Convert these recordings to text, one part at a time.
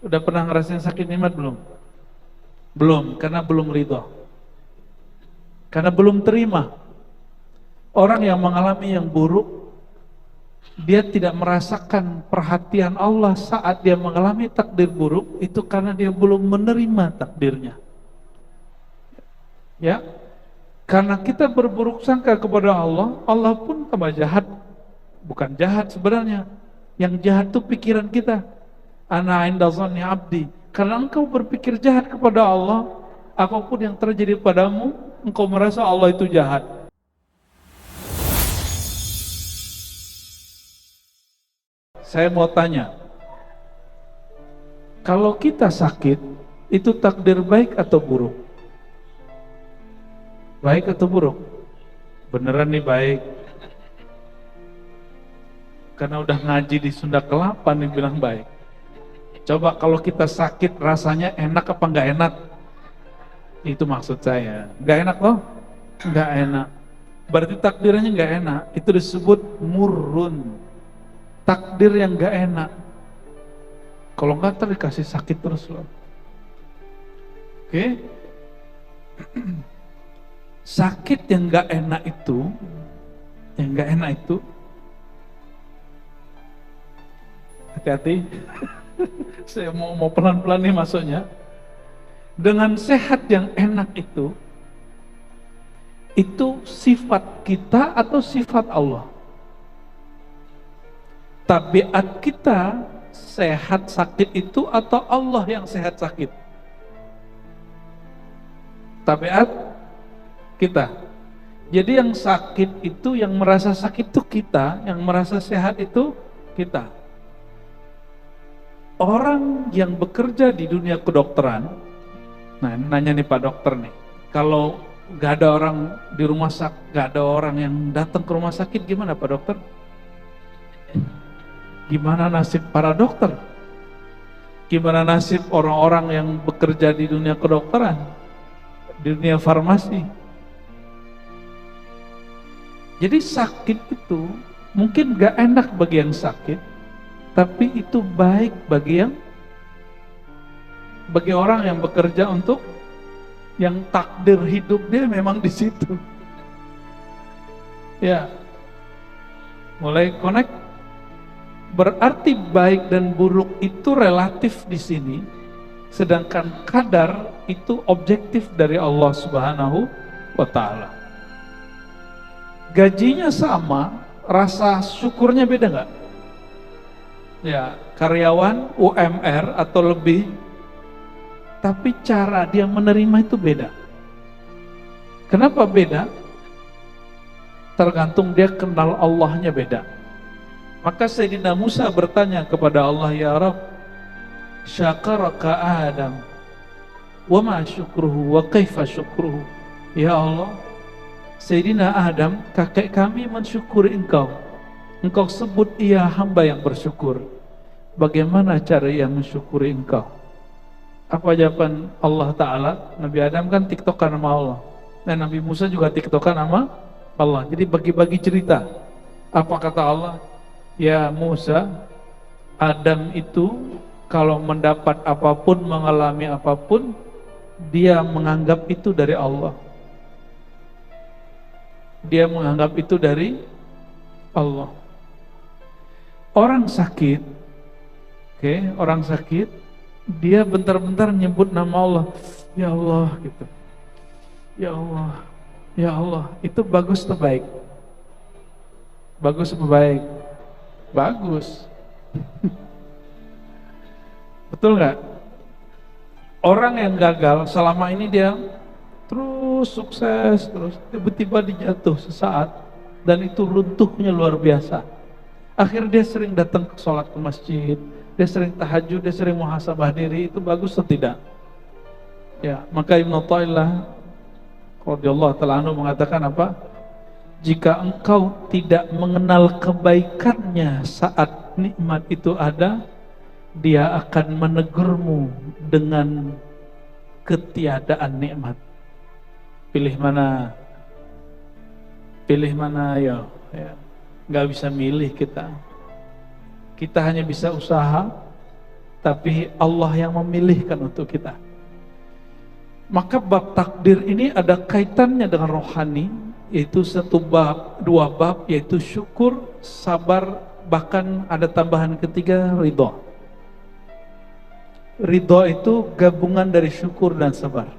Udah pernah ngerasain sakit nikmat belum? Belum, karena belum ridho. Karena belum terima. Orang yang mengalami yang buruk, dia tidak merasakan perhatian Allah saat dia mengalami takdir buruk, itu karena dia belum menerima takdirnya. Ya, karena kita berburuk sangka kepada Allah, Allah pun tambah jahat. Bukan jahat sebenarnya. Yang jahat itu pikiran kita. Ana inda dhanni abdi. Karena engkau berpikir jahat kepada Allah, apapun yang terjadi padamu, engkau merasa Allah itu jahat. Saya mau tanya, kalau kita sakit, itu takdir baik atau buruk? Baik atau buruk? Beneran nih baik. Karena udah ngaji di Sunda Kelapa nih bilang baik. Coba kalau kita sakit rasanya enak apa nggak enak? Itu maksud saya. Nggak enak loh? Nggak enak. Berarti takdirnya nggak enak. Itu disebut murrun. Takdir yang nggak enak. Kalau nggak ntar dikasih sakit terus loh. Oke? Sakit yang nggak enak itu, hati-hati. Saya mau pelan-pelan nih masuknya. Dengan sehat yang enak itu sifat kita atau sifat Allah? Tabiat kita sehat sakit itu atau Allah yang sehat sakit? Tabiat kita. Jadi yang sakit itu, yang merasa sakit itu kita, yang merasa sehat itu kita. Orang yang bekerja di dunia kedokteran, nah nanya nih Pak Dokter nih, kalau gak ada orang di rumah sakit, gak ada orang yang datang ke rumah sakit, gimana Pak Dokter? Gimana nasib para dokter? Gimana nasib orang-orang yang bekerja di dunia kedokteran, di dunia farmasi? Jadi sakit itu mungkin gak enak bagi yang sakit, tapi itu baik bagi orang yang bekerja untuk yang takdir hidup dia memang di situ. Ya, mulai connect. Berarti baik dan buruk itu relatif di sini, sedangkan kadar itu objektif dari Allah Subhanahu wa Ta'ala. Gajinya sama, rasa syukurnya beda nggak? Ya, karyawan UMR atau lebih, tapi cara dia menerima itu beda. Kenapa beda? Tergantung dia kenal Allahnya beda. Maka Sayyidina Musa bertanya kepada Allah, ya Rabb, syakaraka Adam, wa ma syukruhu wa kaifa syukruhu. Ya Allah, Sayyidina Adam, kakek kami mensyukuri engkau. Engkau sebut ia hamba yang bersyukur. Bagaimana cara ia mensyukuri engkau? Apa jawaban Allah Ta'ala? Nabi Adam kan tiktokan sama Allah, dan Nabi Musa juga tiktokan sama Allah. Jadi bagi-bagi cerita. Apa kata Allah? Ya Musa, Adam itu kalau mendapat apapun, mengalami apapun, dia menganggap itu dari Allah. Dia menganggap itu dari Allah. Orang sakit, orang sakit, dia bentar-bentar nyebut nama Allah, ya Allah gitu. Ya Allah, ya Allah, itu bagus atau baik? Bagus atau baik? Bagus. Betul nggak? Orang yang gagal selama ini dia terus sukses, terus tiba-tiba dijatuh sesaat, dan itu runtuhnya luar biasa. Akhirnya dia sering datang ke sholat ke masjid, dia sering tahajud, dia sering muhasabah diri. Itu bagus atau tidak? Ya, maka Ibnu Athaillah radhiyallahu ta'ala anhu mengatakan apa? Jika engkau tidak mengenal kebaikannya saat nikmat itu ada, dia akan menegurmu dengan ketiadaan nikmat. Pilih mana? Pilih mana? Ya. Nggak bisa milih kita. Kita hanya bisa usaha tapi Allah yang memilihkan untuk kita. Maka bab takdir ini ada kaitannya dengan rohani, yaitu dua bab, yaitu syukur, sabar, bahkan ada tambahan ketiga, ridha. Ridha itu gabungan dari syukur dan sabar.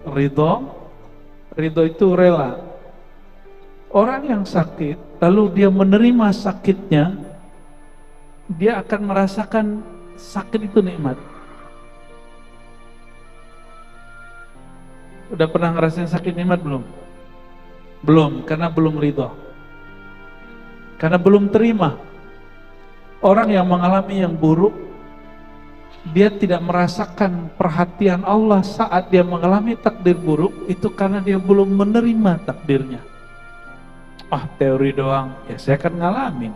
Ridha itu rela. Orang yang sakit, lalu dia menerima sakitnya, dia akan merasakan sakit itu nikmat. Udah pernah ngerasain sakit nikmat belum? Belum, karena belum ridha. Karena belum terima. Orang yang mengalami yang buruk, dia tidak merasakan perhatian Allah saat dia mengalami takdir buruk, itu karena dia belum menerima takdirnya. Teori doang, ya saya akan ngalamin.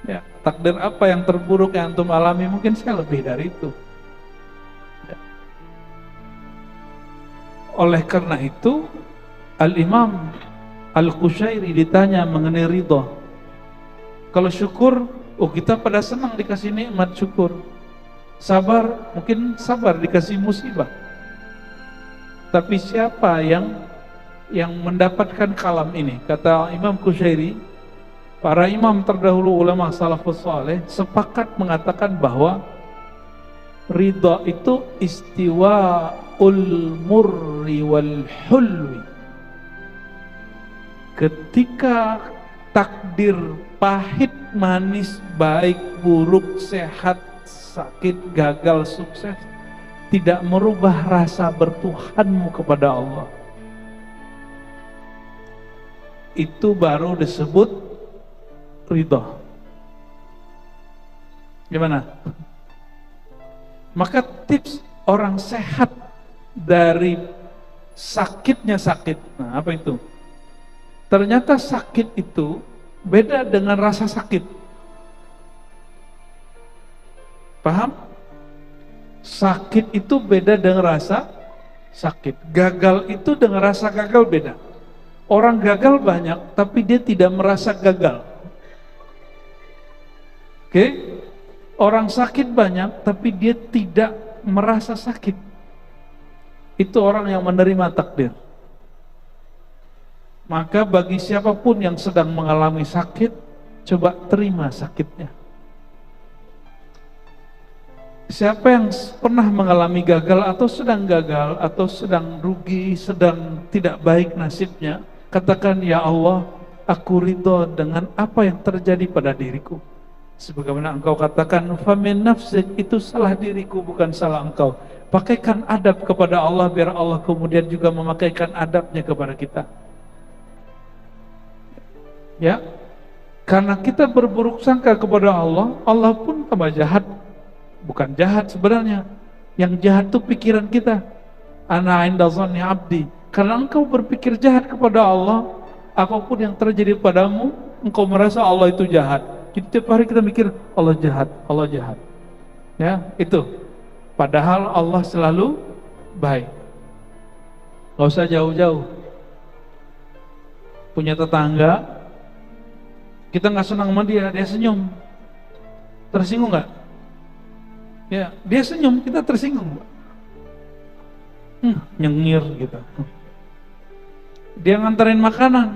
Ya, takdir apa yang terburuk yang antum alami, mungkin saya lebih dari itu. Ya. Oleh karena itu, Al-Imam Al-Qushairi ditanya mengenai ridha. Kalau syukur, kita pada senang dikasih nikmat syukur. Sabar, mungkin sabar dikasih musibah. Tapi siapa yang mendapatkan kalam ini? Kata Imam Qushairi, para imam terdahulu ulama salafus saleh sepakat mengatakan bahwa ridha itu istiwaul murri wal hulwi. Ketika takdir pahit, manis, baik, buruk, sehat, sakit, gagal, sukses tidak merubah rasa bertuhanmu kepada Allah, itu baru disebut ridha. Gimana? Maka tips orang sehat dari sakitnya sakit. Nah, apa itu? Ternyata sakit itu beda dengan rasa sakit. Paham? Sakit itu beda dengan rasa sakit. Gagal itu dengan rasa gagal beda. Orang gagal banyak, tapi dia tidak merasa gagal. Oke? Orang sakit banyak, tapi dia tidak merasa sakit. Itu orang yang menerima takdir. Maka bagi siapapun yang sedang mengalami sakit, coba terima sakitnya. Siapa yang pernah mengalami gagal atau sedang rugi, sedang tidak baik nasibnya, katakan, ya Allah, aku ridha dengan apa yang terjadi pada diriku. Sebagaimana engkau katakan, famin nafsik, itu salah diriku, bukan salah engkau. Pakaikan adab kepada Allah, biar Allah kemudian juga memakaikan adabnya kepada kita. Ya, karena kita berburuk sangka kepada Allah, Allah pun tambah jahat. Bukan jahat sebenarnya, yang jahat itu pikiran kita. Ana inda dhanni abdi. Karena engkau berpikir jahat kepada Allah, apapun yang terjadi padamu, engkau merasa Allah itu jahat. Jadi tiap hari kita mikir Allah jahat, Allah jahat. Ya, itu. Padahal Allah selalu baik. Gak usah jauh-jauh. Punya tetangga, kita nggak senang sama dia senyum. Tersinggung nggak? Ya, dia senyum, kita tersinggung. Nyengir gitu. Dia nganterin makanan,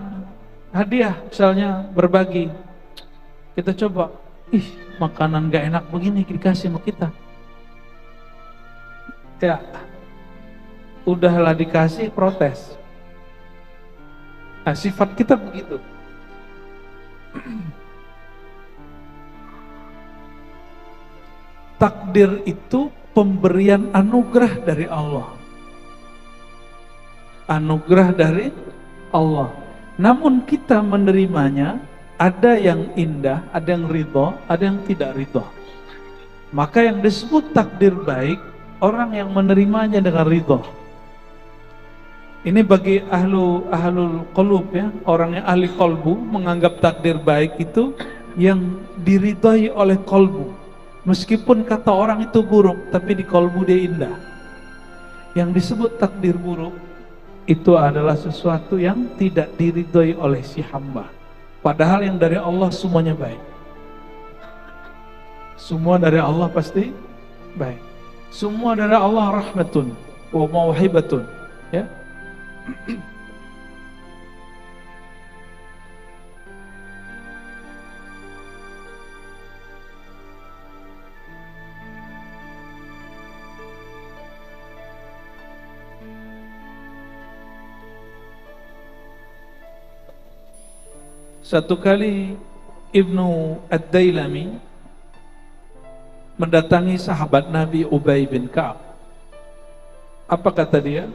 hadiah misalnya, berbagi. Kita coba, makanan gak enak begini dikasih sama kita. Ya, udahlah dikasih, protes. Nah, sifat kita begitu. Takdir itu pemberian anugerah dari Allah. Anugerah dari Allah. Namun kita menerimanya, ada yang indah, ada yang ridha, ada yang tidak ridha. Maka yang disebut takdir baik, orang yang menerimanya dengan ridha. Ini bagi ahlul qulub, ya, orang yang ahli kolbu, menganggap takdir baik itu yang diridhai oleh kolbu. Meskipun kata orang itu buruk, tapi di kolbu dia indah. Yang disebut takdir buruk, itu adalah sesuatu yang tidak diridhai oleh si hamba. Padahal yang dari Allah semuanya baik. Semua dari Allah pasti baik. Semua dari Allah rahmatun wa mauhibatun. Ya. Satu kali Ibnu Ad-Dailami mendatangi sahabat Nabi Ubay bin Ka'ab. Apa kata dia?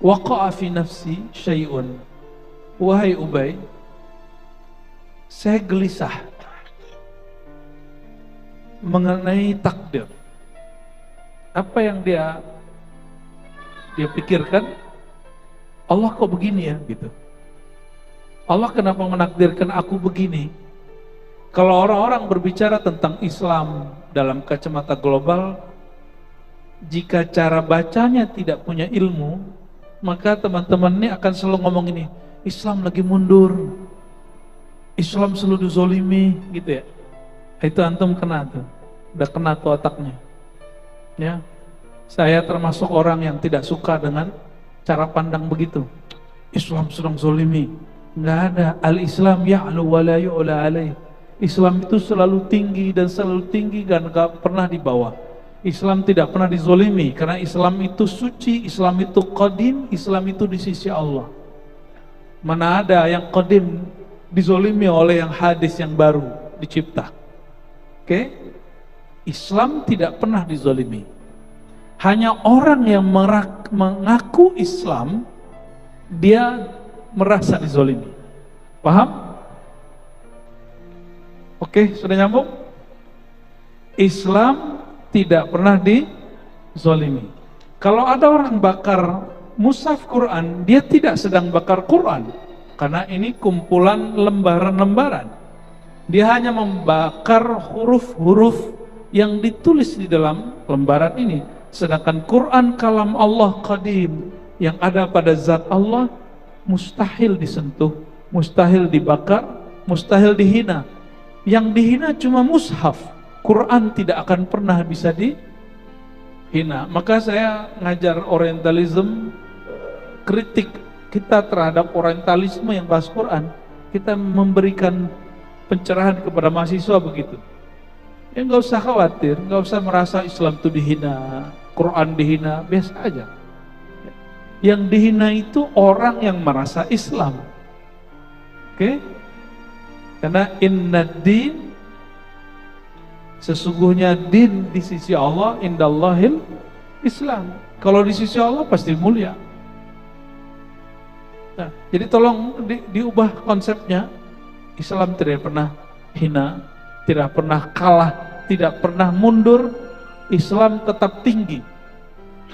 Waqa'a fi nafsi syai'un. Wahai Ubay, saya gelisah mengenai takdir. Apa yang dia pikirkan? Allah kok begini ya gitu. Allah kenapa menakdirkan aku begini? Kalau orang-orang berbicara tentang Islam dalam kacamata global, jika cara bacanya tidak punya ilmu, maka teman-teman ini akan selalu ngomong ini, Islam lagi mundur, Islam selalu dizolimi, gitu ya. Itu antum kena tuh, udah kena tuh otaknya. Ya, saya termasuk orang yang tidak suka dengan cara pandang begitu. Islam sedang zolimi. Nggak ada. Al-Islam ya'lu wa la yu'la alaih. Islam itu selalu tinggi dan gak pernah di bawah. Islam tidak pernah dizolimi karena Islam itu suci, Islam itu qadim, Islam itu di sisi Allah. Mana ada yang qadim dizolimi oleh yang hadis yang baru dicipta. Oke? Islam tidak pernah dizolimi. Hanya orang yang mengaku Islam, dia merasa dizolimi. Paham? Oke, sudah nyambung? Islam tidak pernah dizolimi. Kalau ada orang bakar mushaf Quran, dia tidak sedang bakar Quran, karena ini kumpulan lembaran-lembaran. Dia hanya membakar huruf-huruf yang ditulis di dalam lembaran ini. Sedangkan Quran kalam Allah qadim, yang ada pada zat Allah, mustahil disentuh, mustahil dibakar, mustahil dihina. Yang dihina cuma mushaf. Quran tidak akan pernah bisa dihina. Maka saya ngajar orientalism, kritik kita terhadap orientalisme yang bahas Quran, kita memberikan pencerahan kepada mahasiswa begitu. Ya nggak usah khawatir, nggak usah merasa Islam itu dihina, Quran dihina, biasa aja. Yang dihina itu orang yang merasa Islam. Oke? Karena inna din, sesungguhnya din di sisi Allah, indallahil Islam. Kalau di sisi Allah pasti mulia. Nah, jadi tolong diubah konsepnya. Islam tidak pernah hina, tidak pernah kalah, tidak pernah mundur. Islam tetap tinggi.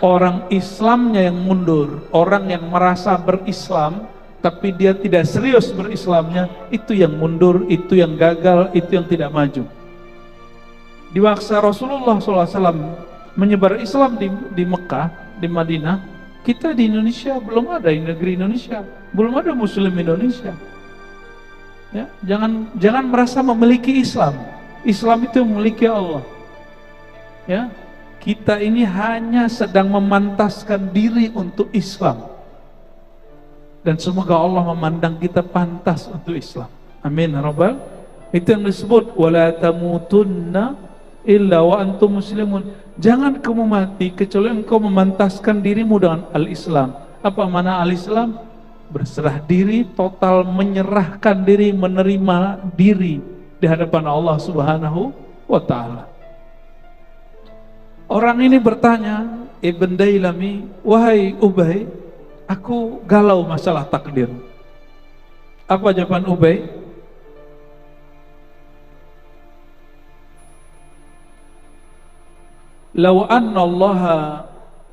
Orang Islamnya yang mundur, orang yang merasa berislam tapi dia tidak serius berislamnya, itu yang mundur, itu yang gagal, itu yang tidak maju. Di masa Rasulullah SAW menyebar Islam di Mekah, di Madinah, kita di Indonesia belum ada, di negeri Indonesia belum ada Muslim Indonesia. Ya, jangan merasa memiliki Islam. Islam itu memiliki Allah. Ya, kita ini hanya sedang memantaskan diri untuk Islam. Dan semoga Allah memandang kita pantas untuk Islam. Amin ya rabbal. Itu yang disebut wala tamutunna illa wa antum muslimun. Jangan kamu mati kecuali engkau memantaskan dirimu dengan al-Islam. Apa makna al-Islam? Berserah diri, total menyerahkan diri, menerima diri di hadapan Allah Subhanahu wa taala. Orang ini bertanya, Ibn Dailami, wahai Ubay, aku galau masalah takdir. Apa jawaban Ubay? Law anna Allah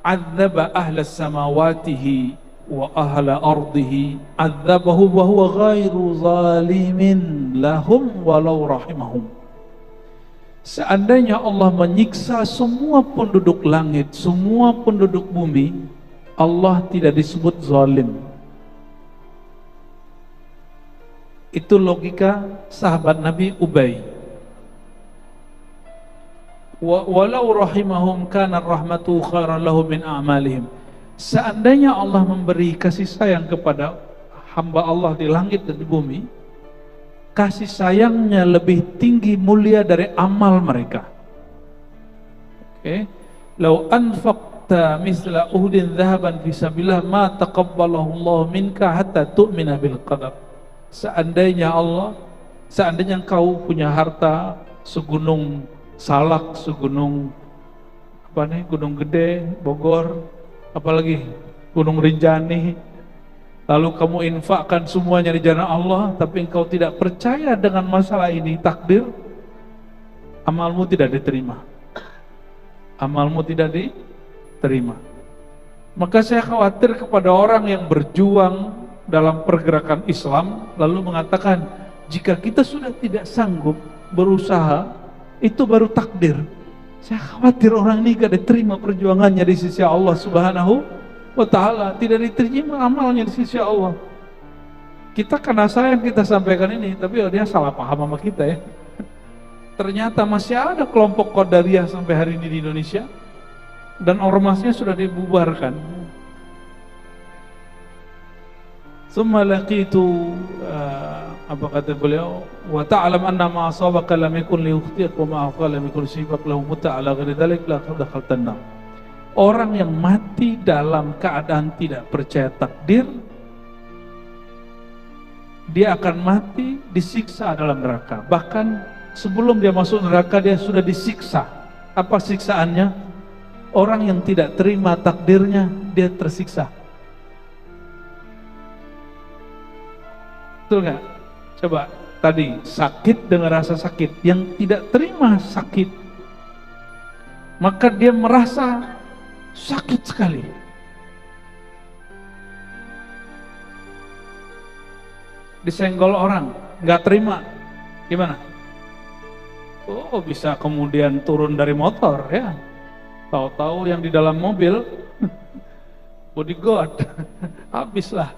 adzaba ahla samawatihi wa ahla ardihi adzabahu wa huwa ghairu zalimin lahum walau rahimahum. Seandainya Allah menyiksa semua penduduk langit, semua penduduk bumi, Allah tidak disebut zalim. Itu logika sahabat Nabi Ubay. walau rahimahum kana rahmatu khairan lahum min a'malihim. Seandainya Allah memberi kasih sayang kepada hamba Allah di langit dan di bumi, kasih sayangnya lebih tinggi mulia dari amal mereka. Oke, lau anfaqta misla uhdin dhahaban fi sabilillah ma taqabbalahu Allah minka hatta tu'mina bil qadar. Seandainya engkau punya harta segunung Salak, segunung Gunung Gede, Bogor, apalagi Gunung Rinjani, lalu kamu infakkan semuanya di jalan Allah, tapi engkau tidak percaya dengan masalah ini, takdir, amalmu tidak diterima. Amalmu tidak diterima. Maka saya khawatir kepada orang yang berjuang dalam pergerakan Islam, lalu mengatakan, jika kita sudah tidak sanggup berusaha, itu baru takdir. Saya khawatir orang ini gak diterima perjuangannya di sisi Allah Subhanahu wa ta'ala, tidak diterima amalnya di sisi Allah. Kita karena sayang kita sampaikan ini, tapi dia salah paham sama kita ya. Ternyata masih ada kelompok Qadariyah sampai hari ini di Indonesia, dan ormasnya sudah dibubarkan. Summa laqitu, apa kata beliau, wa ta'lam anna ma asabaka lam yakun liyukhti'ak wa ma akhfaka lam yakun liyusibak lahu mutta ala ghairi dzalik la dakhaltan nar. Orang yang mati dalam keadaan tidak percaya takdir, dia akan mati disiksa dalam neraka. Bahkan sebelum dia masuk neraka dia sudah disiksa. Apa siksaannya? Orang yang tidak terima takdirnya, dia tersiksa. Betul nggak? Coba tadi sakit dengan rasa sakit, yang tidak terima sakit, maka dia merasa sakit sekali. Disenggol orang, nggak terima, gimana? Oh, bisa kemudian turun dari motor ya. Tahu-tahu yang di dalam mobil bodyguard, habislah.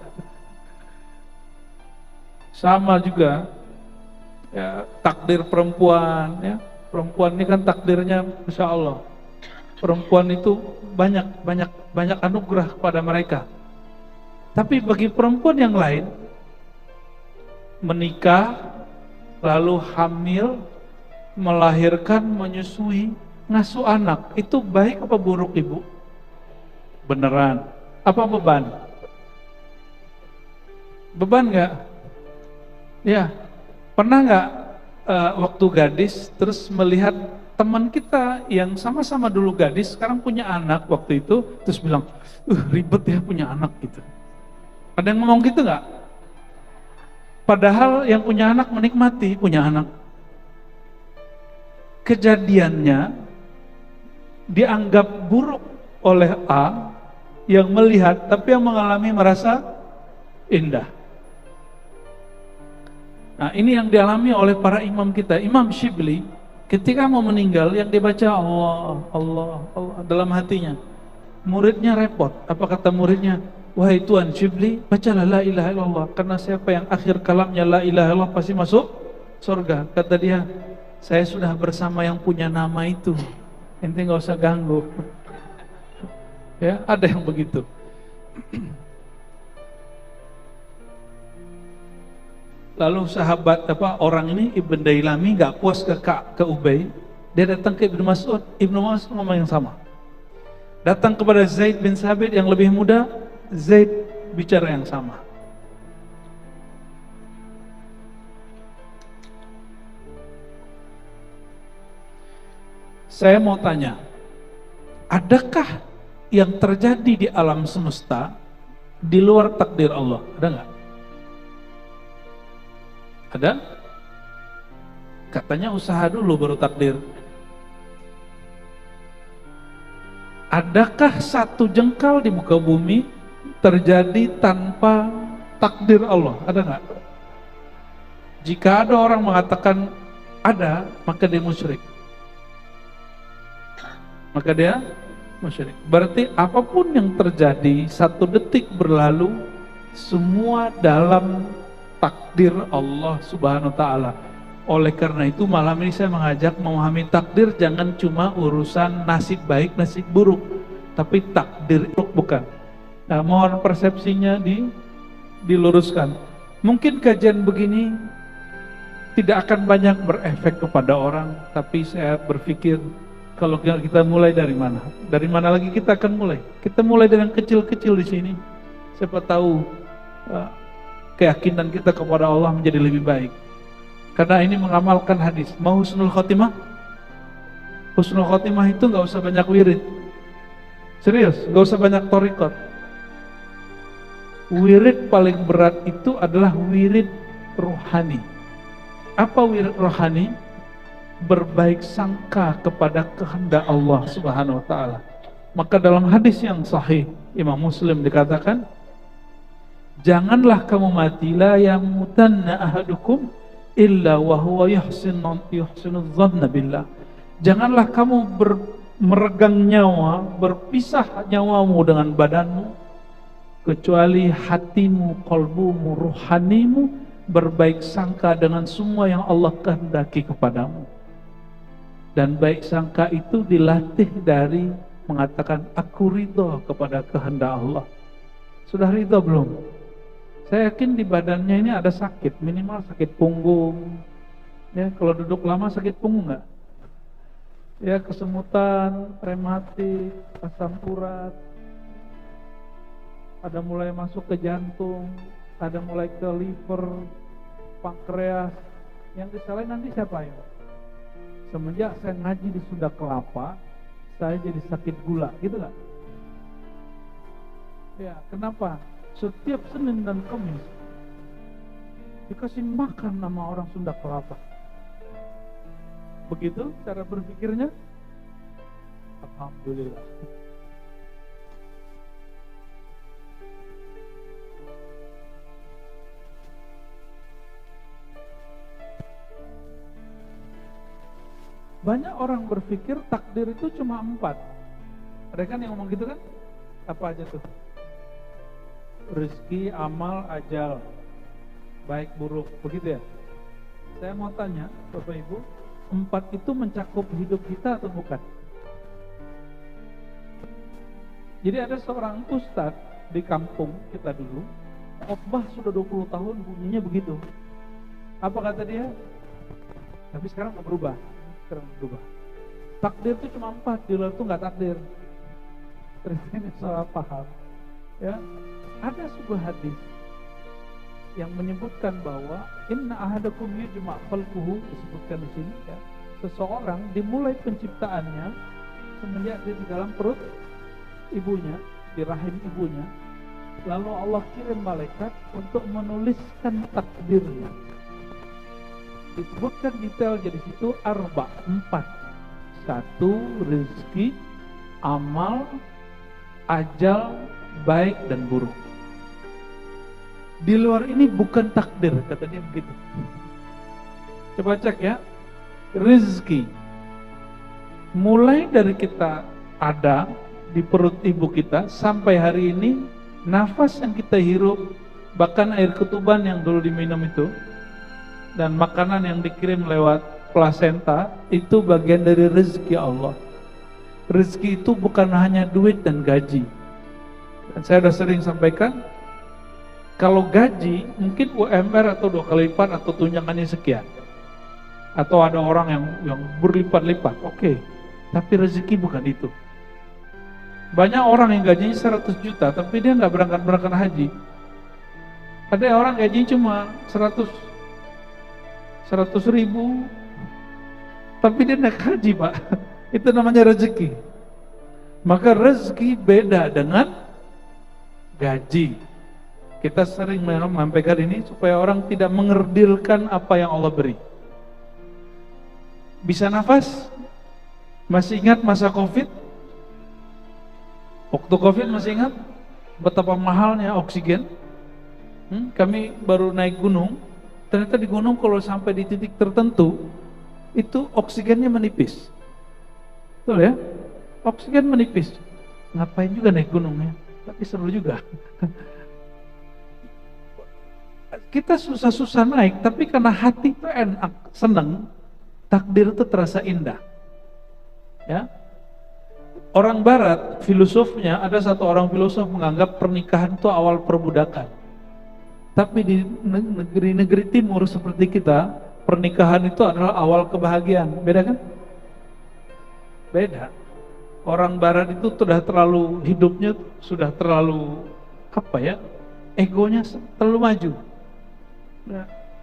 Sama juga ya, takdir perempuan ya. Perempuan ini kan takdirnya Masya Allah. Perempuan itu banyak anugerah kepada mereka. Tapi bagi perempuan yang lain, menikah, lalu hamil, melahirkan, menyusui, ngasuh anak, itu baik apa buruk ibu? Beneran? Apa beban? Beban nggak? Ya, pernah nggak waktu gadis terus melihat teman kita yang sama-sama dulu gadis sekarang punya anak waktu itu, terus bilang, ribet ya punya anak gitu. Ada yang ngomong gitu nggak? Padahal yang punya anak menikmati punya anak. Kejadiannya dianggap buruk oleh A yang melihat, tapi yang mengalami merasa indah. Nah, ini yang dialami oleh para imam kita. Imam Syibli ketika mau meninggal, yang dibaca Allah, Allah, Allah dalam hatinya. Muridnya repot. Apa kata muridnya? Wahai Tuan Syibli, bacalah la ilaha illallah, karena siapa yang akhir kalamnya la ilaha illallah pasti masuk surga. Kata dia, saya sudah bersama yang punya nama itu, ente nggak usah ganggu. Ya, ada yang begitu. Lalu sahabat orang ini Ibn Dailami nggak puas ke Ubay, dia datang ke Ibnu Mas'ud. Ibnu Mas'ud ngomong yang sama. Datang kepada Zaid bin Sabit yang lebih muda, Zaid bicara yang sama. Saya mau tanya, adakah yang terjadi di alam semesta di luar takdir Allah? Ada nggak? Ada? Katanya usaha dulu baru takdir. Adakah satu jengkal di muka bumi terjadi tanpa takdir Allah? Ada nggak? Jika ada orang mengatakan ada, maka dia musyrik. Maka dia musyrik. Berarti apapun yang terjadi, satu detik berlalu, semua dalam takdir Allah Subhanahu wa ta'ala. Oleh karena itu malam ini saya mengajak memahami takdir jangan cuma urusan nasib baik, nasib buruk, tapi takdir buruk bukan. Nah, mohon persepsinya diluruskan. Mungkin kajian begini tidak akan banyak berefek kepada orang, tapi saya berpikir kalau kita mulai dari mana? Dari mana lagi kita akan mulai? Kita mulai dengan kecil-kecil di sini. Siapa tahu keyakinan kita kepada Allah menjadi lebih baik. Karena ini mengamalkan hadis. Mau husnul khotimah? Husnul khotimah itu nggak usah banyak wirid. Serius, nggak usah banyak thariqat. Wirid paling berat itu adalah wirid rohani. Apa wirid rohani? Berbaik sangka kepada kehendak Allah Subhanahu wa taala. Maka dalam hadis yang sahih Imam Muslim dikatakan, janganlah kamu mati, la yamutanna ahadukum illa wa huwa yuhsinu dhanna billah. Janganlah kamu meregang nyawa, berpisah nyawamu dengan badanmu, kecuali hatimu, qalbumu, ruhanimu berbaik sangka dengan semua yang Allah kehendaki kepadamu. Dan baik sangka itu dilatih dari mengatakan aku ridho kepada kehendak Allah. Sudah ridho belum? Saya yakin di badannya ini ada sakit, minimal sakit punggung. Ya, kalau duduk lama sakit punggung nggak? Ya, kesemutan, rematik, asam urat. Ada mulai masuk ke jantung, ada mulai ke liver, pankreas. Yang disalahin nanti siapa ya? Semenjak saya ngaji di Sunda Kelapa, saya jadi sakit gula, gitu nggak? Ya, kenapa? Setiap Senin dan Kamis dikasih makan nama orang Sunda Kelapa. Begitu cara berpikirnya? Alhamdulillah. Banyak orang berpikir takdir itu cuma 4. Ada kan yang ngomong gitu kan? Apa aja tuh? Rezeki, amal, ajal, baik buruk, begitu ya? Saya mau tanya Bapak Ibu, 4 itu mencakup hidup kita atau bukan? Jadi ada seorang ustadz di kampung kita dulu, khotbah sudah 20 tahun bunyinya begitu. Apa kata dia? Tapi sekarang mau berubah. Takdir itu cuma 4, di luar itu nggak takdir. Terus ini salah paham. Ya, ada sebuah hadis yang menyebutkan bahwa inna ahadakum yujma' khalquhu, disebutkan di sini ya. Seseorang dimulai penciptaannya semenjak dia di dalam perut ibunya, di rahim ibunya. Lalu Allah kirim malaikat untuk menuliskan takdirnya. Disebutkan detail jadi situ 4. 1 rezeki, amal, ajal, baik dan buruk. Di luar ini bukan takdir, kata dia begitu. Coba cek ya. Rezeki mulai dari kita ada di perut ibu kita sampai hari ini, nafas yang kita hirup, bahkan air ketuban yang dulu diminum itu, dan makanan yang dikirim lewat plasenta, itu bagian dari rezeki Allah. Rezeki itu bukan hanya duit dan gaji. Dan saya sudah sering sampaikan, kalau gaji mungkin UMR atau 2 kali lipat atau tunjangannya sekian, atau ada orang yang berlipat-lipat, oke. Tapi rezeki bukan itu. Banyak orang yang gajinya 100 juta tapi dia nggak berangkat haji. Ada orang gajinya cuma 100 ribu tapi dia naik haji, Pak. Itu namanya rezeki. Maka rezeki beda dengan gaji. Kita sering menyampaikan ini supaya orang tidak mengerdilkan apa yang Allah beri. Bisa nafas? Masih ingat masa Covid? Waktu Covid masih ingat betapa mahalnya oksigen? Kami baru naik gunung, ternyata di gunung kalau sampai di titik tertentu itu oksigennya menipis. Betul ya? Oksigen menipis. Ngapain juga naik gunung ya? Tapi seru juga. Kita susah-susah naik, tapi karena hati itu enak, senang, takdir itu terasa indah. Ya, orang Barat filosofnya, ada satu orang filosof menganggap pernikahan itu awal perbudakan. Tapi di negeri-negeri timur seperti kita, pernikahan itu adalah awal kebahagiaan. Beda kan? Beda. Orang Barat itu sudah terlalu, hidupnya sudah terlalu apa ya? Egonya terlalu maju.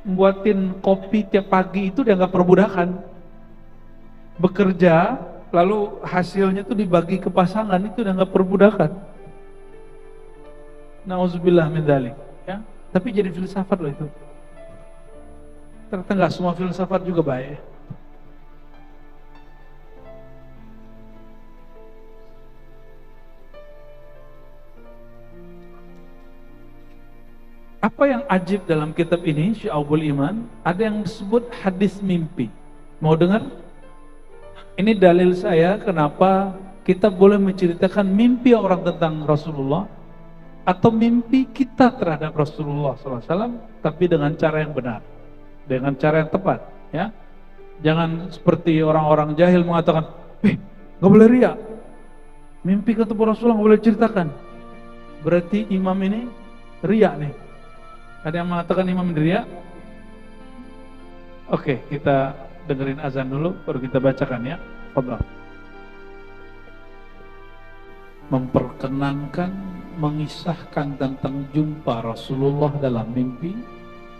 Membuatin kopi tiap pagi itu dianggap perbudakan. Bekerja lalu hasilnya itu dibagi ke pasangan itu dianggap perbudakan. Nauzubillah min dzalik, ya. Tapi jadi filsafat loh itu. Ternyata nggak semua filsafat juga baik. Apa yang ajib dalam kitab ini, Syu'abul Iman, ada yang disebut hadis mimpi. Mau dengar? Ini dalil saya kenapa kita boleh menceritakan mimpi orang tentang Rasulullah atau mimpi kita terhadap Rasulullah SAW, tapi dengan cara yang benar, dengan cara yang tepat. Ya, jangan seperti orang-orang jahil mengatakan, nggak boleh riya, mimpi ketemu Rasulullah nggak boleh ceritakan. Berarti imam ini riya nih. Ada yang mengatakan imam riya? Oke, kita dengerin azan dulu, baru kita bacakan ya. Fadhal. Memperkenankan, mengisahkan tentang jumpa Rasulullah dalam mimpi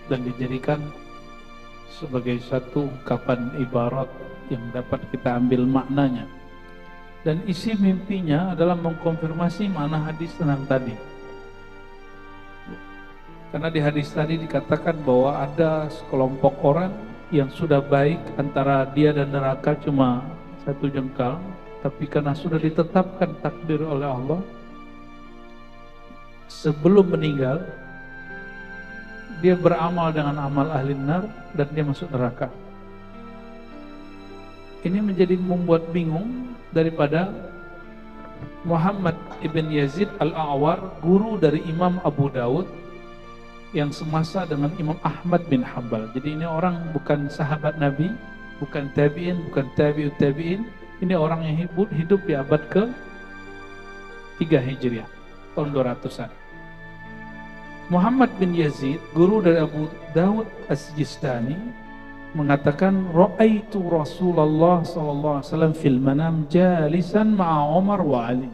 dan dijadikan sebagai satu ungkapan ibarat yang dapat kita ambil maknanya. Dan isi mimpinya adalah mengkonfirmasi makna hadis tentang tadi. Karena di hadis tadi dikatakan bahwa ada sekelompok orang yang sudah baik antara dia dan neraka cuma satu jengkal, tapi karena sudah ditetapkan takdir oleh Allah, sebelum meninggal dia beramal dengan amal ahli nar dan dia masuk neraka. Ini menjadi membuat bingung daripada Muhammad ibn Yazid al-A'war, guru dari Imam Abu Dawud yang semasa dengan Imam Ahmad bin Hanbal. Jadi ini orang bukan sahabat Nabi, bukan tabi'in, bukan tabi'ut tabi'in. Ini orang yang hidup di abad ke-3 Hijriah, tahun 200-an. Muhammad bin Yazid, guru dari Abu Dawud As-Sijistani, mengatakan, ra'aitu Rasulullah sallallahu alaihi wasallam fil manam jalisan ma'a Umar wa Ali.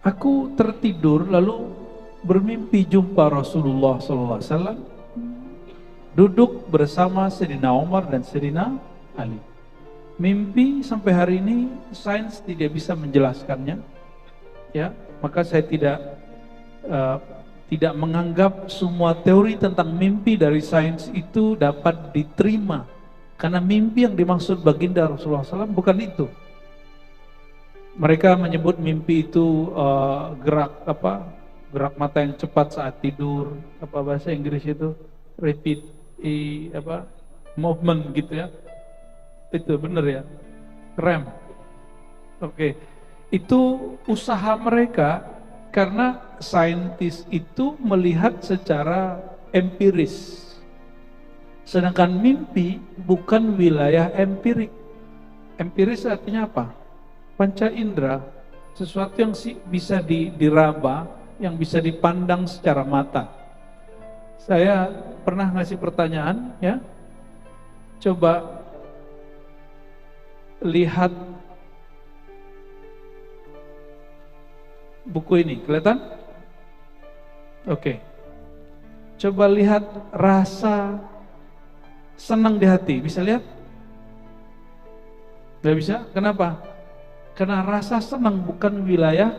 Aku tertidur lalu bermimpi jumpa Rasulullah SAW duduk bersama Sayyidina Umar dan Sayyidina Ali. Mimpi sampai hari ini sains tidak bisa menjelaskannya, ya. Maka saya tidak menganggap semua teori tentang mimpi dari sains itu dapat diterima, karena mimpi yang dimaksud baginda Rasulullah SAW bukan itu. Mereka menyebut mimpi itu gerak mata yang cepat saat tidur, apa bahasa Inggris itu, rapid movement gitu ya. Itu benar ya, REM. Oke. Itu usaha mereka karena saintis itu melihat secara empiris. Sedangkan mimpi bukan wilayah empirik. Empiris artinya apa? Panca indera, sesuatu yang bisa diraba, yang bisa dipandang secara mata. Saya pernah ngasih pertanyaan, ya. Coba lihat buku ini, kelihatan? Oke. Coba lihat rasa senang di hati, bisa lihat? Gak bisa? Kenapa? Karena rasa senang bukan wilayah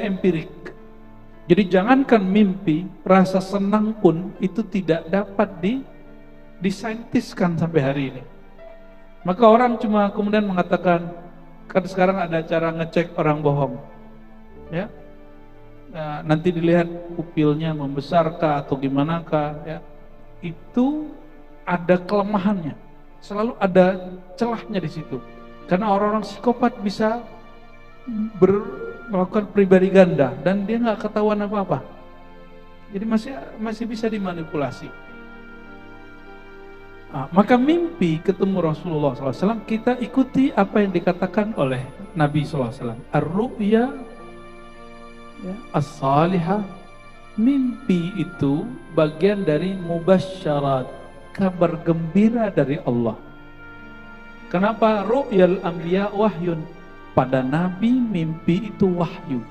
empirik. Jadi jangankan mimpi, rasa senang pun itu tidak dapat disaintiskan sampai hari ini. Maka orang cuma kemudian mengatakan, kan sekarang ada cara ngecek orang bohong, ya. Nah, nanti dilihat pupilnya membesarkah atau gimana kah, ya. Itu ada kelemahannya, selalu ada celahnya di situ. Karena orang-orang psikopat bisa melakukan pribadi ganda dan dia nggak ketahuan apa-apa. Jadi masih bisa dimanipulasi. Maka mimpi ketemu Rasulullah SAW, kita ikuti apa yang dikatakan oleh Nabi SAW. Ar-ru'ya as-salihah, mimpi itu bagian dari mubasyarat, kabar gembira dari Allah. Kenapa ru'yal anbiya wahyun? Pada Nabi mimpi itu wahyu,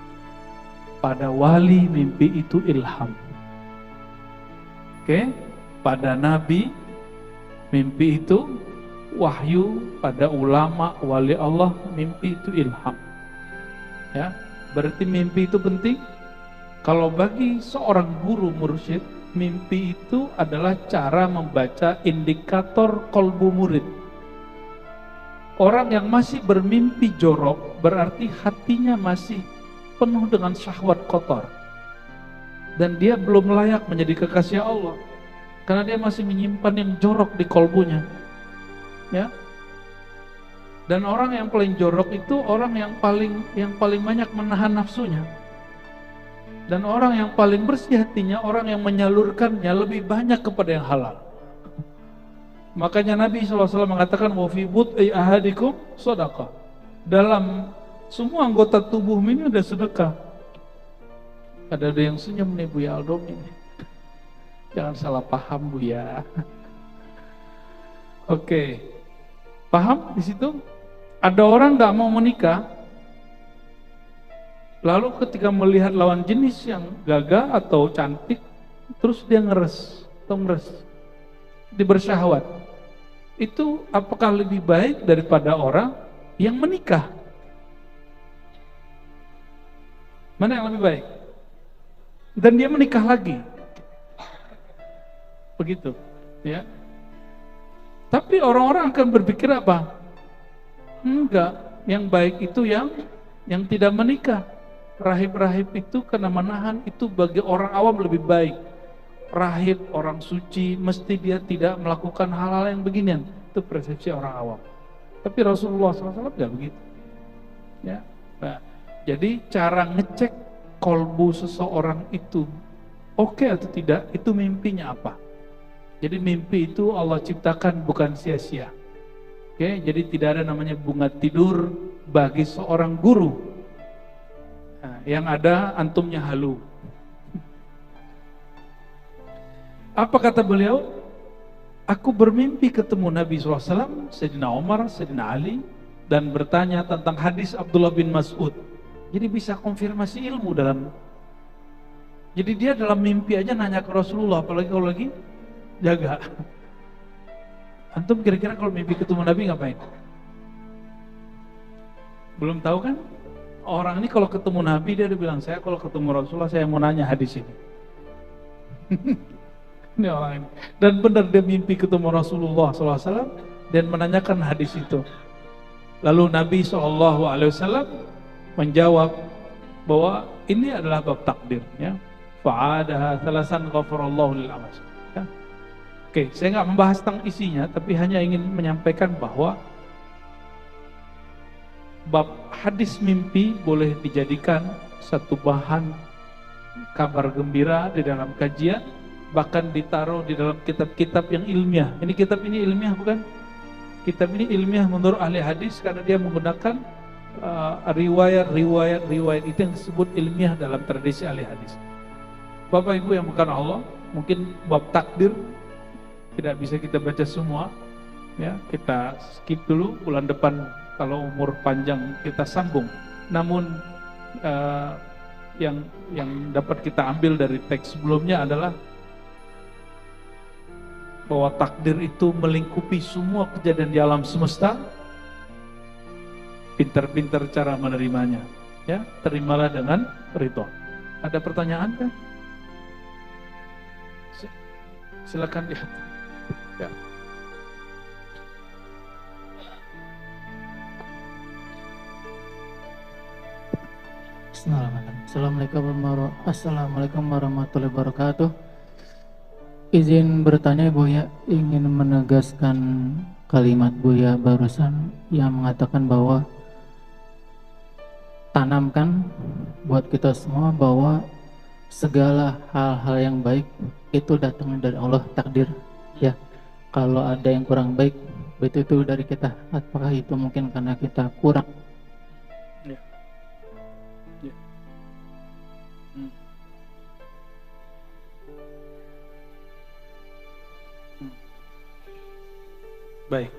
pada wali mimpi itu ilham. Oke, pada Nabi mimpi itu wahyu, pada ulama wali Allah mimpi itu ilham. Ya, berarti mimpi itu penting. Kalau bagi seorang guru mursyid, mimpi itu adalah cara membaca indikator kolbu murid. Orang yang masih bermimpi jorok berarti hatinya masih penuh dengan syahwat kotor, dan dia belum layak menjadi kekasih Allah karena dia masih menyimpan yang jorok di kolbunya, ya. Dan orang yang paling jorok itu orang yang paling banyak menahan nafsunya, dan orang yang paling bersih hatinya orang yang menyalurkannya lebih banyak kepada yang halal. Makanya Nabi SAW mengatakan wa fi bud'i ahadikum shadaqah. Dalam semua anggota tubuh ini ada sedekah. Ada yang senyum nih Bu ya Aldom ini. Jangan salah paham Bu ya. Oke. Paham di situ? Ada orang nggak mau menikah, lalu ketika melihat lawan jenis yang gagah atau cantik, terus dia ngeres, dia bersyahwat. Itu apakah lebih baik daripada orang yang menikah? Mana yang lebih baik? Dan dia menikah lagi. Begitu, ya. Tapi orang-orang akan berpikir apa? Enggak, yang baik itu yang tidak menikah. Rahib-rahib itu karena menahan itu bagi orang awam lebih baik. Rahib, orang suci, mesti dia tidak melakukan hal-hal yang beginian. Itu persepsi orang awam. Tapi Rasulullah SAW tidak begitu. Ya. Nah, jadi cara ngecek kolbu seseorang itu oke atau tidak, itu mimpinya apa. Jadi mimpi itu Allah ciptakan bukan sia-sia. Oke, jadi tidak ada namanya bunga tidur bagi seorang guru. Nah, yang ada antumnya halu. Apa kata beliau? Aku bermimpi ketemu Nabi SAW, Sayyidina Umar, Sayyidina Ali, dan bertanya tentang hadis Abdullah bin Mas'ud. Jadi bisa konfirmasi ilmu dalam. Jadi dia dalam mimpi aja nanya ke Rasulullah, apalagi kalau lagi jaga. Antum kira-kira kalau mimpi ketemu Nabi ngapain? Belum tahu kan? Orang ini kalau ketemu Nabi dia udah bilang, saya kalau ketemu Rasulullah saya mau nanya hadis ini. Ini orang ini. Dan benar dia mimpi ketemu Rasulullah SAW dan menanyakan hadis itu. Lalu Nabi SAW menjawab bahwa ini adalah bab takdir. Ya. Fa'adaha thalasan ghafarallahu lil amas. Ya. Oke, saya nggak membahas tentang isinya, tapi hanya ingin menyampaikan bahwa bab hadis mimpi boleh dijadikan satu bahan kabar gembira di dalam kajian, bahkan ditaruh di dalam kitab-kitab yang ilmiah. Ini kitab ini ilmiah bukan? Kitab ini ilmiah menurut ahli hadis karena dia menggunakan riwayat itu yang disebut ilmiah dalam tradisi ahli hadis. Bapak Ibu yang bukan Allah, mungkin bab takdir tidak bisa kita baca semua, ya kita skip dulu, bulan depan kalau umur panjang kita sambung. Namun yang dapat kita ambil dari teks sebelumnya adalah bahwa takdir itu melingkupi semua kejadian di alam semesta. Pintar-pintar cara menerimanya, ya, terimalah dengan ridho. Ada pertanyaan kan? Silakan lihat. Ya. Assalamualaikum warahmatullahi wabarakatuh. Izin bertanya Buya, ingin menegaskan kalimat Buya barusan yang mengatakan bahwa tanamkan buat kita semua bahwa segala hal-hal yang baik itu datangnya dari Allah, takdir ya. Kalau ada yang kurang baik, itu dari kita. Apakah itu mungkin karena kita kurang? Ya. Ya. Hmm. Hmm. Baik.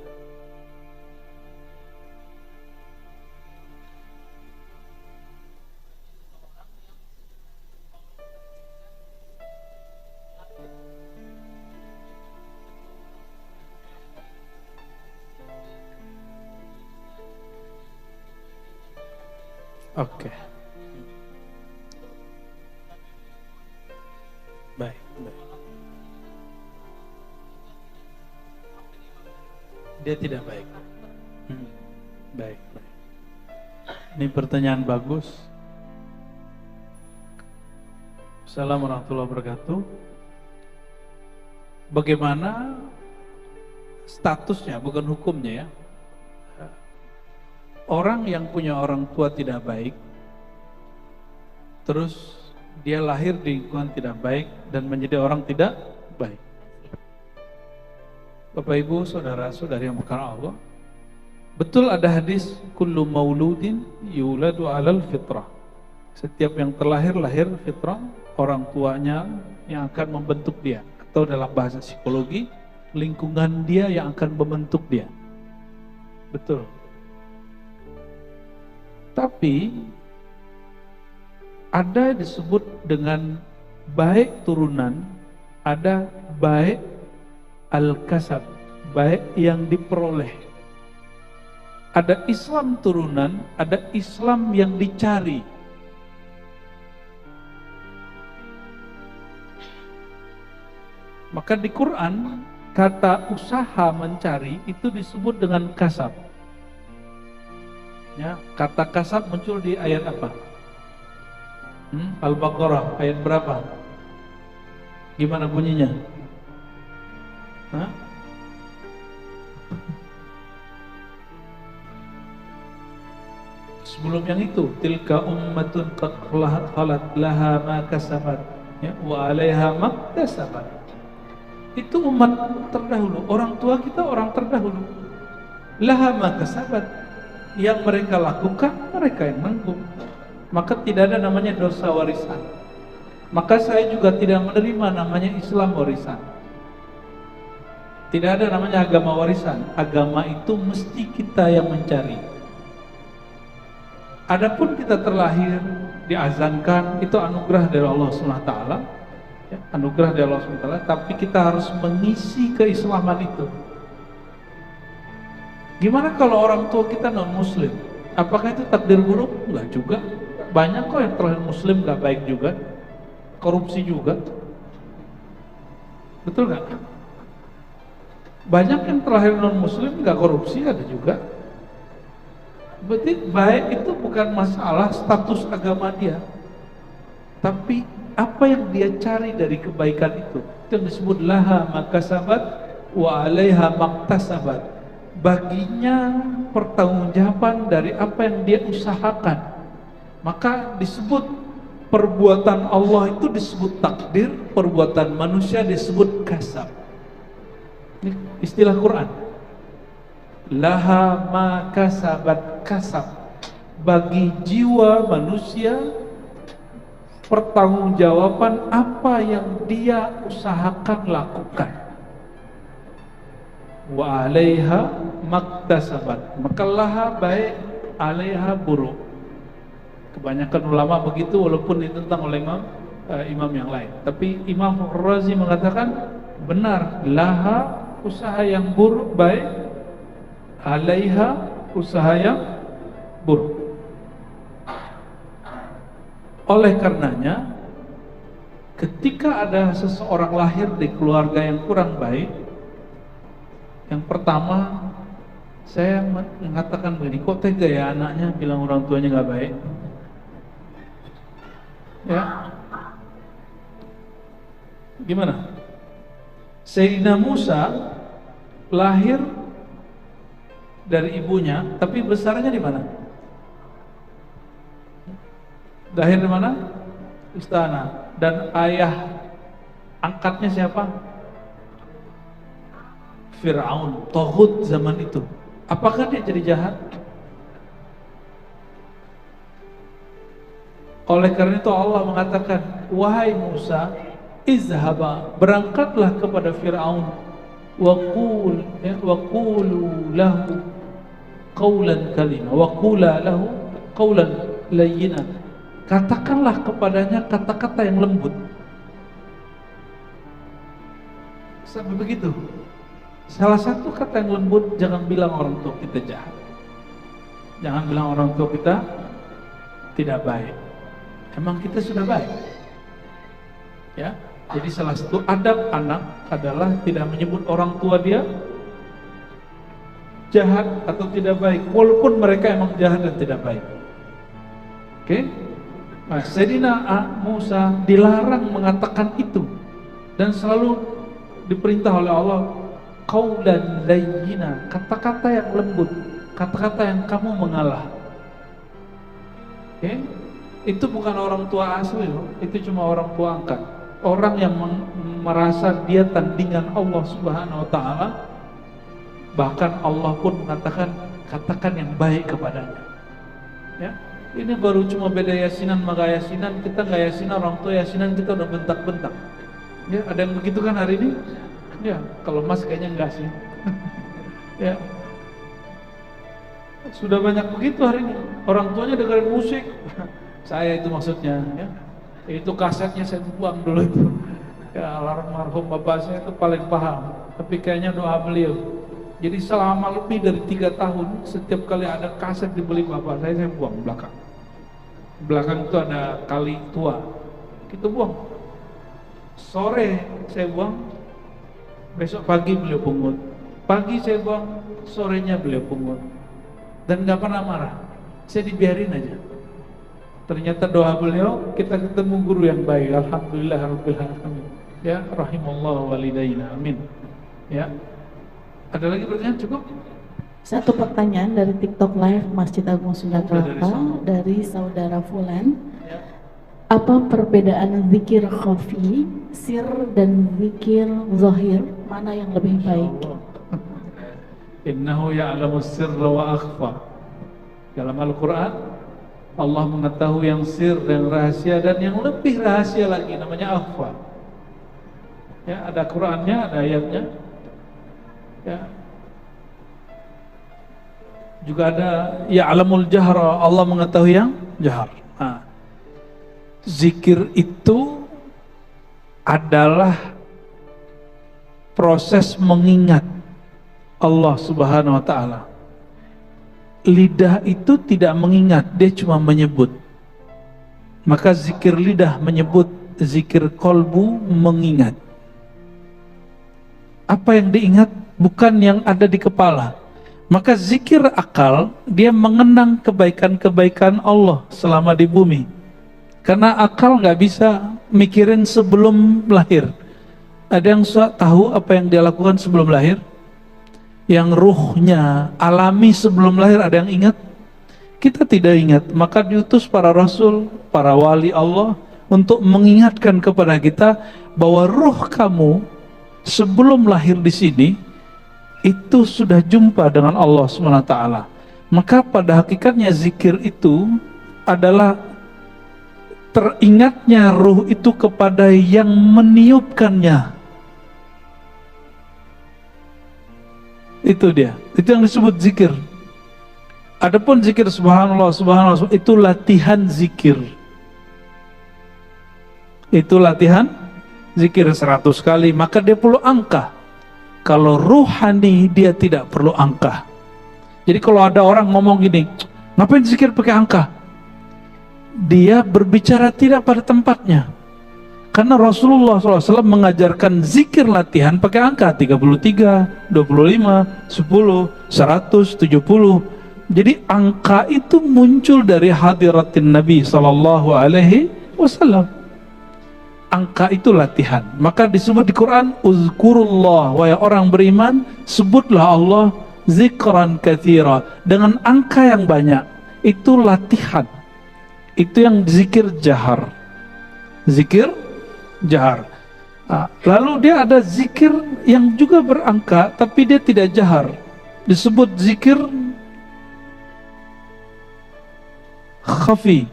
Oke. Baik, baik. Dia tidak baik. Baik, baik. Ini pertanyaan bagus. Assalamualaikum warahmatullahi wabarakatuh. Bagaimana statusnya, bukan hukumnya ya? Orang yang punya orang tua tidak baik, terus dia lahir di lingkungan tidak baik dan menjadi orang tidak baik. Bapak Ibu, saudara-saudari yang berkah Allah, betul ada hadis kullu mauludin yuladu alal fitrah. Setiap yang terlahir lahir fitrah, orang tuanya yang akan membentuk dia, atau dalam bahasa psikologi, lingkungan dia yang akan membentuk dia. Betul. Tapi ada disebut dengan baik turunan, ada baik al-kasab, baik yang diperoleh. Ada Islam turunan, ada Islam yang dicari. Maka di Quran kata usaha mencari itu disebut dengan kasab. Ya, kata kasab muncul di ayat apa? Al-Baqarah ayat berapa? Gimana bunyinya? Hah? Sebelum yang itu, tilka ummatun qad khalat laha ma kasabat, ya, wa 'alaiha maktasabat. Itu umat terdahulu, orang tua kita orang terdahulu. Laha ma kasabat, yang mereka lakukan mereka yang nanggung. Maka tidak ada namanya dosa warisan. Maka saya juga tidak menerima namanya Islam warisan. Tidak ada namanya agama warisan. Agama itu mesti kita yang mencari. Adapun kita terlahir, diazankan, itu anugerah dari Allah SWT, ya, anugerah dari Allah SWT. Tapi kita harus mengisi keislaman itu. Gimana kalau orang tua kita non muslim? Apakah itu takdir buruk? Enggak juga. Banyak kok yang terlahir muslim gak baik juga, korupsi juga. Betul gak? Banyak yang terlahir non muslim gak korupsi, ada juga. Berarti baik itu bukan masalah status agama dia, tapi apa yang dia cari dari kebaikan itu. Itu yang disebut laha makasabat wa 'alaiha maktasabat. Baginya pertanggungjawaban dari apa yang dia usahakan. Maka disebut perbuatan Allah itu disebut takdir, perbuatan manusia disebut kasab. Ini istilah Quran. Laha ma kasabat kasab. Bagi jiwa manusia pertanggungjawaban apa yang dia usahakan lakukan. Wa 'alaiha maktasabat. Maka laha baik, 'alaiha buruk. Kebanyakan ulama begitu, walaupun ditentang oleh imam yang lain. Tapi Imam Razi mengatakan benar, laha usaha yang buruk baik, 'alaiha usaha yang buruk. Oleh karenanya, ketika ada seseorang lahir di keluarga yang kurang baik, yang pertama saya mengatakan begini, kok tega ya anaknya bilang orang tuanya nggak baik? Ya, gimana? Sayyidina Musa lahir dari ibunya, tapi besarnya di mana? Lahir di mana? Istana. Dan ayah angkatnya siapa? Fir'aun, Taghut zaman itu. Apakah dia jadi jahat? Oleh karena itu Allah mengatakan, wahai Musa, izhaba, berangkatlah kepada Fir'aun, wa qulu lahu qawlan kalimah, wa qula lahu qawlan layyina, katakanlah kepadanya kata-kata yang lembut. Sampai begitu. Salah satu kata yang lembut, jangan bilang orang tua kita jahat, jangan bilang orang tua kita tidak baik. Emang kita sudah baik, ya. Jadi salah satu adab anak adalah tidak menyebut orang tua dia jahat atau tidak baik, walaupun mereka emang jahat dan tidak baik. Oke? Nah, Sayyidina Musa dilarang mengatakan itu dan selalu diperintah oleh Allah, qaulan layyina, kata-kata yang lembut, kata-kata yang kamu mengalah. Oke? Itu bukan orang tua asli loh, itu cuma orang tua angkat. Orang yang merasa dia tandingan Allah Subhanahu wa taala, bahkan Allah pun mengatakan katakan yang baik kepadanya. Ya. Ini baru cuma beda yasinan maka yasinan, kita nggak yasinan, orang tua yasinan kita udah bentak-bentak. Ya, ada yang begitu kan hari ini? Ya, kalau Mas kayaknya enggak sih. Ya. Sudah banyak begitu hari ini. Orang tuanya dengerin musik. Saya itu maksudnya, ya. Itu kasetnya saya buang dulu itu. Ya, almarhum bapak saya itu paling paham. Tapi kayaknya doa beliau. Jadi selama lebih dari 3 tahun, setiap kali ada kaset dibeli bapak saya buang belakang. Belakang itu ada kali tua, kita buang. Sore saya buang, besok pagi beliau pungut. Pagi saya buang, sorenya beliau pungut. Dan nggak pernah marah, saya dibiarin aja. Ternyata doa beliau, kita ketemu guru yang baik. Alhamdulillah rabbil alamin. Ya, rahimallahu walidaina. Amin. Ya. Ada lagi pertanyaan? Cukup? Satu pertanyaan dari TikTok Live Masjid Agung Sunda Kelapa dari saudara Fulan. Ya. Apa perbedaan zikir khafi, sir dan zikir zahir? Mana yang lebih baik? Innahu ya'lamus sirra wa akhfa. Dalam Al-Quran Allah mengetahui yang sir dan rahasia dan yang lebih rahasia lagi namanya akhfa. Ya, ada Qurannya, ada ayatnya. Ya. Juga ada ya'lamul jahra, Allah mengetahui yang jahar. Nah, zikir itu adalah proses mengingat Allah Subhanahu wa taala. Lidah itu tidak mengingat, dia cuma menyebut. Maka zikir lidah menyebut, zikir kolbu mengingat. Apa yang diingat bukan yang ada di kepala. Maka zikir akal, dia mengenang kebaikan-kebaikan Allah selama di bumi. Karena akal nggak bisa mikirin sebelum lahir. Ada yang tahu apa yang dia lakukan sebelum lahir? Yang ruhnya alami sebelum lahir, ada yang ingat? Kita tidak ingat. Maka diutus para rasul, para wali Allah untuk mengingatkan kepada kita bahwa ruh kamu sebelum lahir di sini itu sudah jumpa dengan Allah SWT. Maka pada hakikatnya zikir itu adalah teringatnya ruh itu kepada yang meniupkannya. Itu dia, itu yang disebut zikir. Adapun zikir subhanallah, subhanallah, itu latihan zikir. Itu latihan zikir 100 kali, maka dia perlu angka. Kalau ruhani dia tidak perlu angka. Jadi kalau ada orang ngomong gini, ngapain zikir pakai angka? Dia berbicara tidak pada tempatnya. Karena Rasulullah SAW mengajarkan zikir latihan pakai angka 33, 25, 10, 100, 70. Jadi angka itu muncul dari hadiratin Nabi SAW. Angka itu latihan. Maka disebut di Quran, uzkurullah, wahai orang beriman, sebutlah Allah zikran katsira, dengan angka yang banyak. Itu latihan. Itu yang zikir jahar. Zikir jahar. Lalu dia ada zikir yang juga berangka tapi dia tidak jahar. Disebut zikir khafi.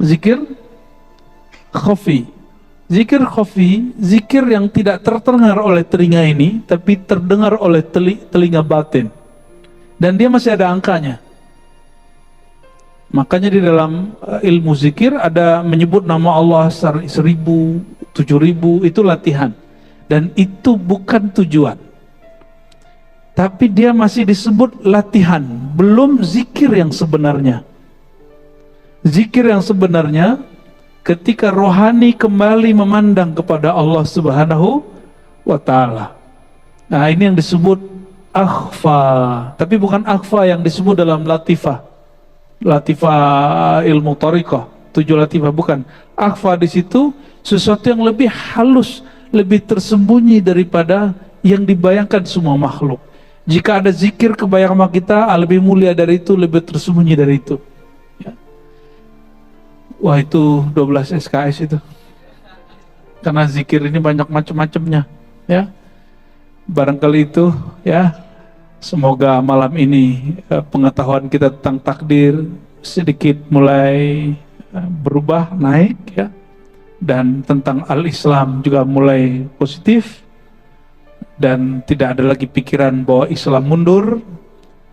Zikir khafi. Zikir khafi, zikir yang tidak terdengar oleh telinga ini tapi terdengar oleh telinga batin. Dan dia masih ada angkanya. Makanya di dalam ilmu zikir ada menyebut nama Allah 1000, 7000, itu latihan. Dan itu bukan tujuan. Tapi dia masih disebut latihan, belum zikir yang sebenarnya. Zikir yang sebenarnya ketika rohani kembali memandang kepada Allah Subhanahu wa ta'ala. Nah, ini yang disebut akhfa. Tapi bukan akhfa yang disebut dalam latifah. Latifah ilmu thariqah, 7 latifah, bukan. Akhfa di situ sesuatu yang lebih halus, lebih tersembunyi daripada yang dibayangkan semua makhluk. Jika ada zikir kebayang sama kita, lebih mulia dari itu, lebih tersembunyi dari itu. Ya. Wah, itu 12 SKS itu. Karena zikir ini banyak macam-macamnya, ya. Barangkali itu, ya. Semoga malam ini pengetahuan kita tentang takdir sedikit mulai berubah, naik, ya. Dan tentang al-Islam juga mulai positif. Dan tidak ada lagi pikiran bahwa Islam mundur,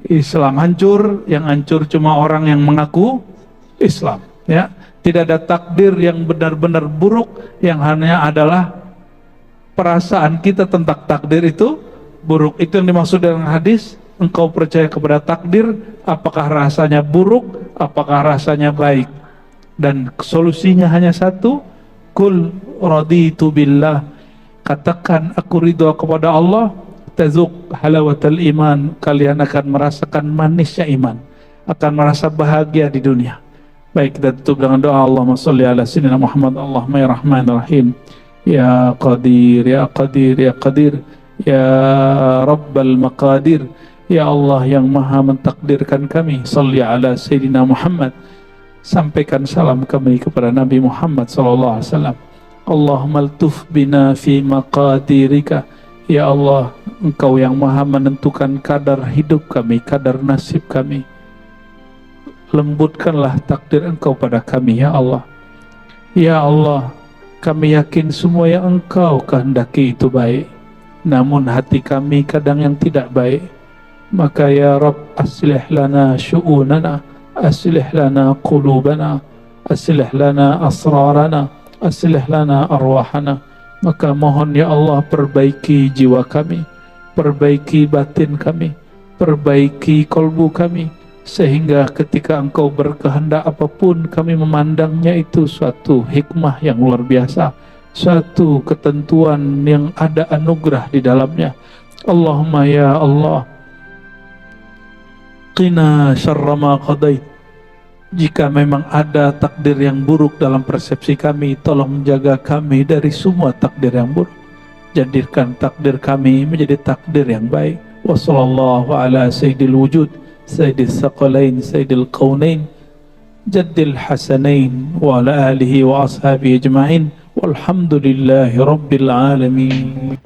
Islam hancur, yang hancur cuma orang yang mengaku Islam, ya. Tidak ada takdir yang benar-benar buruk, yang hanya adalah perasaan kita tentang takdir itu buruk. Itu yang dimaksud dengan hadis, engkau percaya kepada takdir, apakah rasanya buruk, apakah rasanya baik. Dan solusinya hanya satu, kul raditu billah, katakan aku ridho kepada Allah, tazuk halawatal iman, kalian akan merasakan manisnya iman, akan merasa bahagia di dunia. Baik, kita tutup dengan doa. Allahumma sholli ala sayyidina Muhammad. Allahumma ya rahman rahim, ya qadir ya qadir ya qadir, ya rabbal maqadir, ya Allah yang maha mentakdirkan kami. Sholli ala sayyidina Muhammad, sampaikan salam kami kepada Nabi Muhammad sallallahu alaihi wasallam. Allahumma altuf bina fi maqadirika, ya Allah engkau yang maha menentukan kadar hidup kami, kadar nasib kami. Lembutkanlah takdir engkau pada kami, ya Allah. Ya Allah, kami yakin semua yang engkau kehendaki itu baik, namun hati kami kadang yang tidak baik. Maka ya Rabb, aslih lana syu'unana, aslih lana qulubana, aslih lana asrarana, aslih lana arwahana. Maka mohon ya Allah, perbaiki jiwa kami, perbaiki batin kami, perbaiki kolbu kami, sehingga ketika engkau berkehendak apapun, kami memandangnya itu suatu hikmah yang luar biasa, suatu ketentuan yang ada anugerah di dalamnya. Allahumma ya Allah, qina syarra ma qadait. Jika memang ada takdir yang buruk dalam persepsi kami, tolong menjaga kami dari semua takdir yang buruk. Jadikan takdir kami menjadi takdir yang baik. Wa sallallahu ala sayyidil wujud, sayyidil thaqalain, sayyidil qawnain, jaddil hasanain, wa ala alihi wa ashabihi ajma'in, walhamdulillahi rabbil alamin.